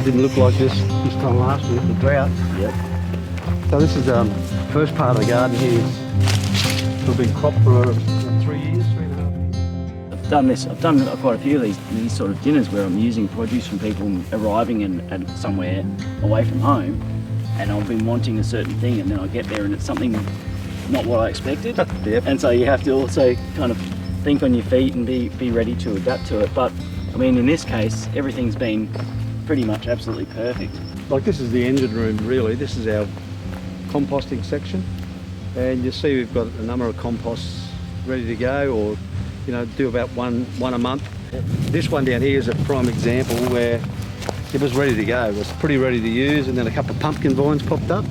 didn't look like this time last year, the drought. Yep. So this is first part of the garden here. We've been cropped for 3 years, 3.5 years. I've done this. I've done quite a few of these sort of dinners where I'm using produce from people arriving and somewhere away from home, and I've been wanting a certain thing, and then I get there and it's something not what I expected. Yep. And so you have to also kind of think on your feet and be ready to adapt to it. But I mean, in this case, everything's been pretty much absolutely perfect. Like this is the engine room really. This is our composting section, and you see we've got a number of composts ready to go, or do about one a month. This one down here is a prime example where it was ready to go. It was pretty ready to use, and then a couple of pumpkin vines popped up.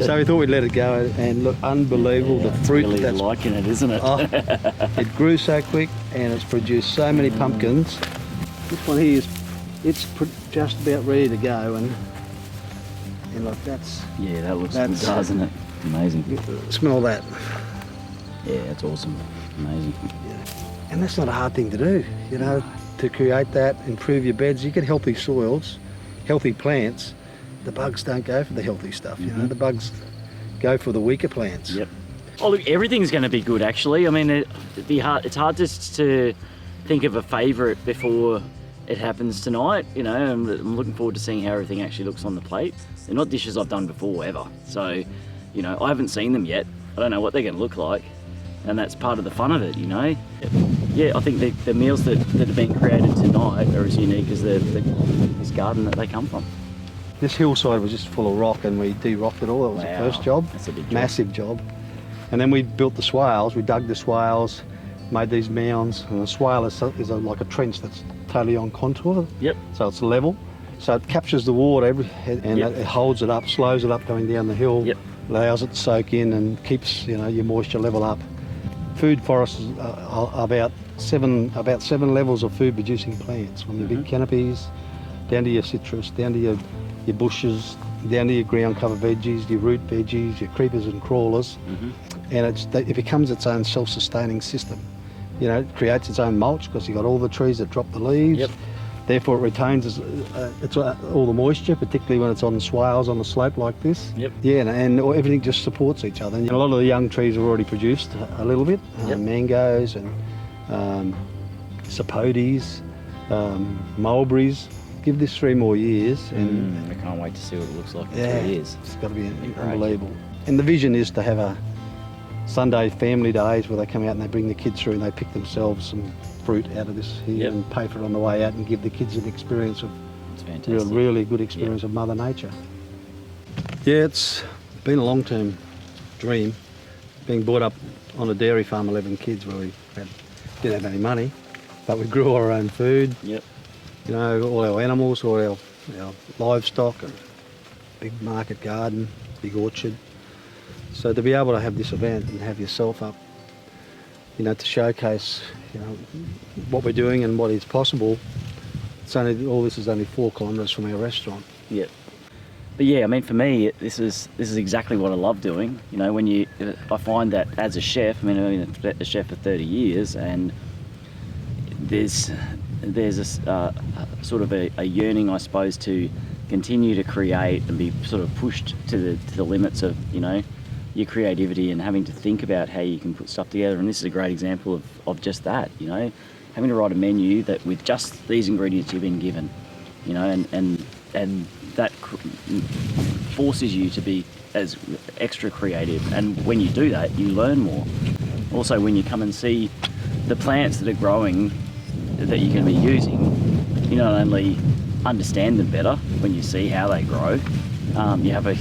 So we thought we'd let it go, and look, unbelievable. Yeah, the fruit really that's liking it, isn't it? Oh, it grew so quick, and it's produced so many pumpkins. This one here it's just about ready to go, and like that's that looks good, doesn't it? Amazing. Smell that. Yeah, that's awesome. Amazing. And that's not a hard thing to do, to create that, improve your beds. You get healthy soils, healthy plants. The bugs don't go for the healthy stuff, the bugs go for the weaker plants. Yep. Oh look, everything's going to be good actually. I mean, it's hard just to think of a favourite before it happens tonight. I'm looking forward to seeing how everything actually looks on the plate. They're not dishes I've done before ever, so I haven't seen them yet. I don't know what they're going to look like, and that's part of the fun of it. Yeah, I think the meals that have been created tonight are as unique as this garden that they come from. This hillside was just full of rock, and we de-rocked it all. That was the first job. That's a big job. Massive job. And then we built the swales. We dug the swales, made these mounds, and the swale is like a trench that's totally on contour. Yep. So it's level. So it captures the water and it holds it up, slows it up going down the hill, allows it to soak in and keeps your moisture level up. Food forests are about seven levels of food producing plants, from the big canopies down to your citrus, down to your bushes, down to your ground cover veggies, your root veggies, your creepers and crawlers. And it becomes its own self-sustaining system. It creates its own mulch because you've got all the trees that drop the leaves. Yep. Therefore it retains all the moisture, particularly when it's on swales on a slope like this. Yep. Yeah, and everything just supports each other. And a lot of the young trees have already produced a little bit. Mangoes and sapotes, mulberries. Give this 3 more years. And I can't wait to see what it looks like in 3 years. It's got to be unbelievable. And the vision is to have a Sunday family days where they come out and they bring the kids through and they pick themselves some fruit out of this here and pay for it on the way out and give the kids an experience of really good experience of Mother Nature. Yeah, it's been a long-term dream, being brought up on a dairy farm, 11 kids, where we didn't have any money, but we grew our own food. Yep. All our animals, all our livestock, and big market garden, big orchard. So to be able to have this event and have yourself up, to showcase, what we're doing and what is possible. All this is only 4 kilometres from our restaurant. Yep. But yeah, I mean, for me, this is exactly what I love doing. I find that as a chef, I've been a chef for 30 years, and there's a sort of a yearning, I suppose, to continue to create and be sort of pushed to the limits of your creativity and having to think about how you can put stuff together. And this is a great example of just that. Having to write a menu that with just these ingredients you've been given, and that forces you to be as extra creative. And when you do that, you learn more. Also, when you come and see the plants that are growing that you're going to be using, you not only understand them better when you see how they grow, you have a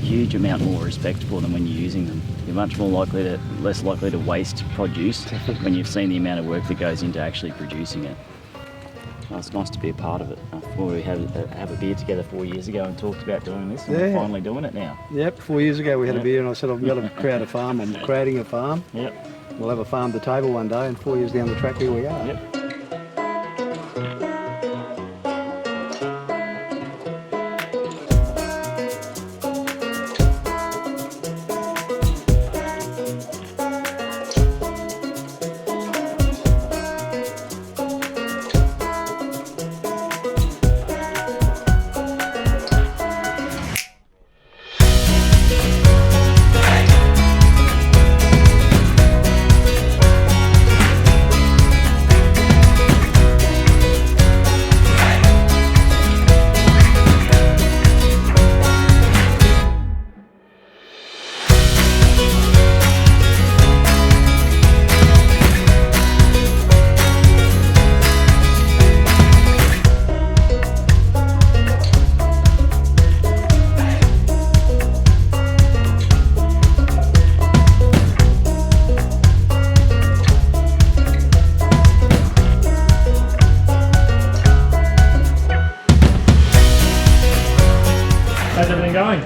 huge amount more respect for them when you're using them. You're much more less likely to waste produce when you've seen the amount of work that goes into actually producing it. Oh, it's nice to be a part of it. We have a beer together 4 years ago and talked about doing this, and we're finally doing it now. Yep, 4 years ago we had a beer and I said, I've got to create a farm. I'm creating a farm. Yep. We'll have a farm to table one day, and 4 years down the track, here we are. Yep.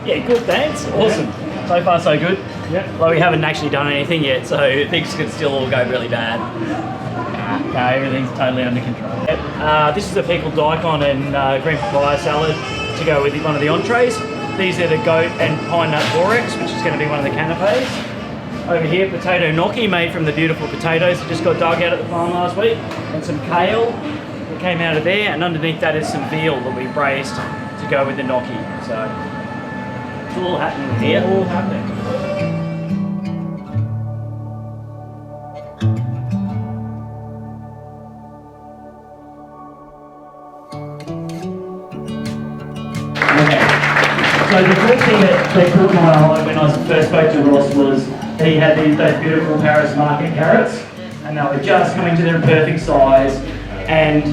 Yeah, good, thanks. Awesome. So far, so good. Yeah. Well, we haven't actually done anything yet, so things could still all go really bad. No, everything's totally under control. This is a pickled daikon and green papaya salad to go with one of the entrees. These are the goat and pine nut borax, which is going to be one of the canapes. Over here, potato gnocchi made from the beautiful potatoes that just got dug out at the farm last week, and some kale that came out of there, and underneath that is some veal that we braised to go with the gnocchi. So it's all happening here. All happening. So the first thing that caught my eye when I first spoke to Ross was he had those beautiful Paris market carrots, and they were just coming to their perfect size. And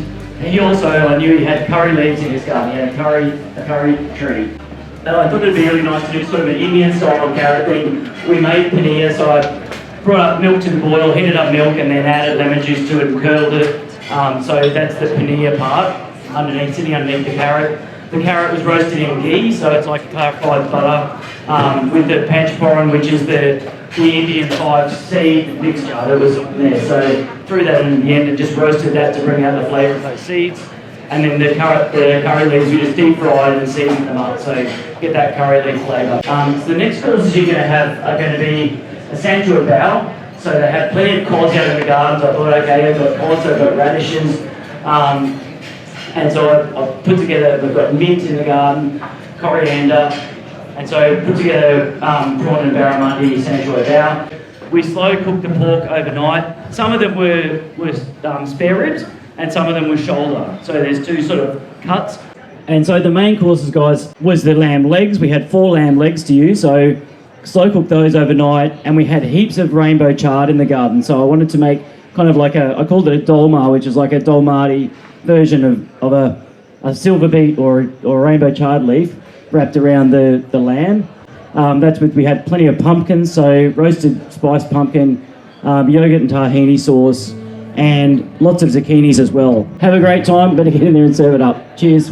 he also, I knew he had curry leaves in his garden. He had a curry tree. And I thought it'd be really nice to do sort of an Indian style carrot thing. We made paneer, so I brought up milk to the boil, heated up milk, and then added lemon juice to it and curdled it. So that's the paneer part sitting underneath the carrot. The carrot was roasted in ghee, so it's like clarified butter, with the panchporan, which is the Indian 5-seed mixture that was there. So threw that in the end and just roasted that to bring out the flavour of those seeds. And then the curry leaves we just deep fried and seasoned them up, so get that curry leaf flavour. So the next courses you're going to have are going to be a Santua bao. So they have plenty of cods out in the gardens. I thought, okay, I've got cods, I've got radishes. And so I've put together, we've got mint in the garden, coriander, and so I put together prawn and barramundi Santua bao. We slow cooked the pork overnight. Some of them were spare ribs, and some of them were shoulder. So there's two sort of cuts. And so the main courses, guys, was the lamb legs. We had 4 lamb legs to use, so slow cooked those overnight, and we had heaps of rainbow chard in the garden. So I wanted to make kind of like I called it a dolma, which is like a dolmati version of a silver beet or a rainbow chard leaf wrapped around the lamb. We had plenty of pumpkins, so roasted spiced pumpkin, yogurt and tahini sauce, and lots of zucchinis as well. Have a great time, better get in there and serve it up. Cheers.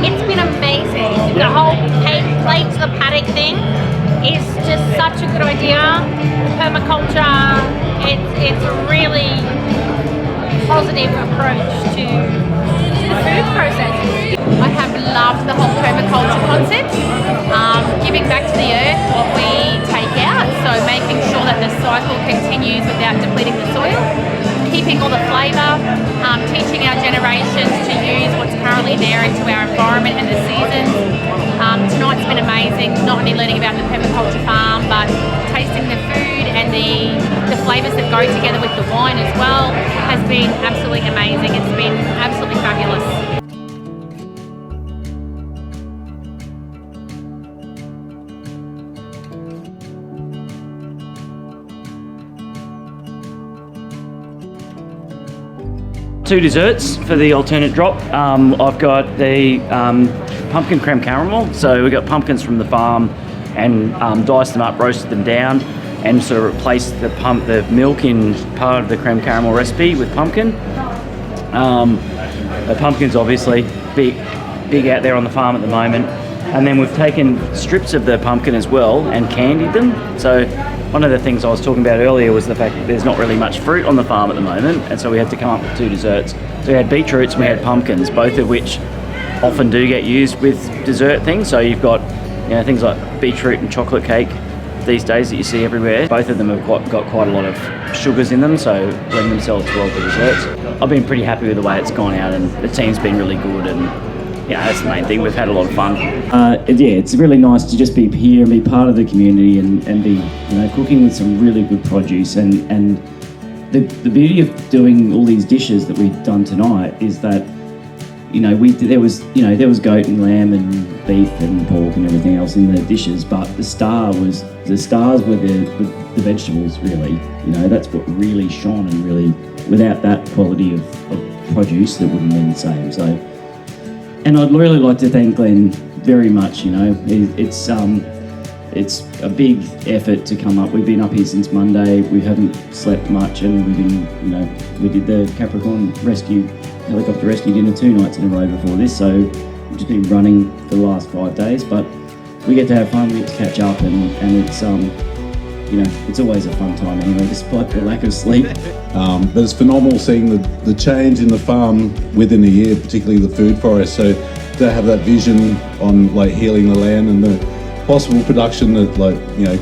It's been amazing. The whole plate to the paddock thing is just such a good idea. Permaculture, it's a really positive approach to the food process. I have loved the whole permaculture concept, giving back to the earth what we take out, so making sure that the cycle continues without depleting the soil, keeping all the flavour, teaching our generations to use what's currently there into our environment and the seasons. Tonight's been amazing, not only learning about the permaculture farm, but tasting the food and the flavours that go together with the wine as well has been absolutely amazing. It's been absolutely fabulous. Two desserts for the alternate drop. I've got the pumpkin creme caramel. So we got pumpkins from the farm and diced them up, roasted them down, and sort of replaced the milk in part of the creme caramel recipe with pumpkin. The pumpkin's obviously big out there on the farm at the moment. And then we've taken strips of the pumpkin as well and candied them. So one of the things I was talking about earlier was the fact that there's not really much fruit on the farm at the moment, and so we had to come up with 2 desserts. So we had beetroots and we had pumpkins, both of which often do get used with dessert things. So you've got things like beetroot and chocolate cake these days that you see everywhere. Both of them have got quite a lot of sugars in them, so lend themselves well for desserts. I've been pretty happy with the way it's gone out, and the team's been really good, and that's the main thing. We've had a lot of fun. It's really nice to just be here and be part of the community and be cooking with some really good produce. And the beauty of doing all these dishes that we've done tonight is that there was goat and lamb and beef and pork and everything else in the dishes, but the stars were the vegetables. Really, that's what really shone, and really without that quality of produce, that wouldn't have been the same. So. And I'd really like to thank Glen very much. It's it's a big effort to come up. We've been up here since Monday. We haven't slept much, and we've been, we did the Capricorn helicopter rescue dinner 2 nights in a row before this, so we've just been running for the last 5 days, but we get to have fun, we get to catch up, and it's, it's always a fun time anyway, despite the lack of sleep. But it's phenomenal seeing the change in the farm within a year, particularly the food forest. So to have that vision on like healing the land and the possible production that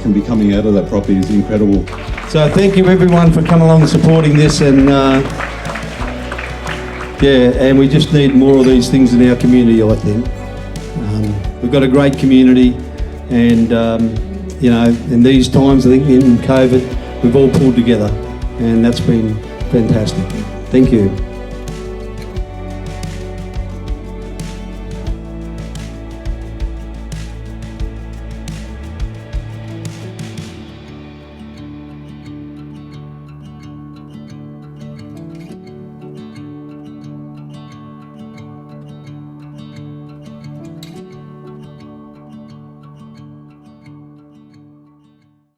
can be coming out of that property is incredible. So thank you everyone for coming along and supporting this, and and we just need more of these things in our community, I think. We've got a great community, and in these times, I think in COVID, we've all pulled together, and that's been fantastic. Thank you.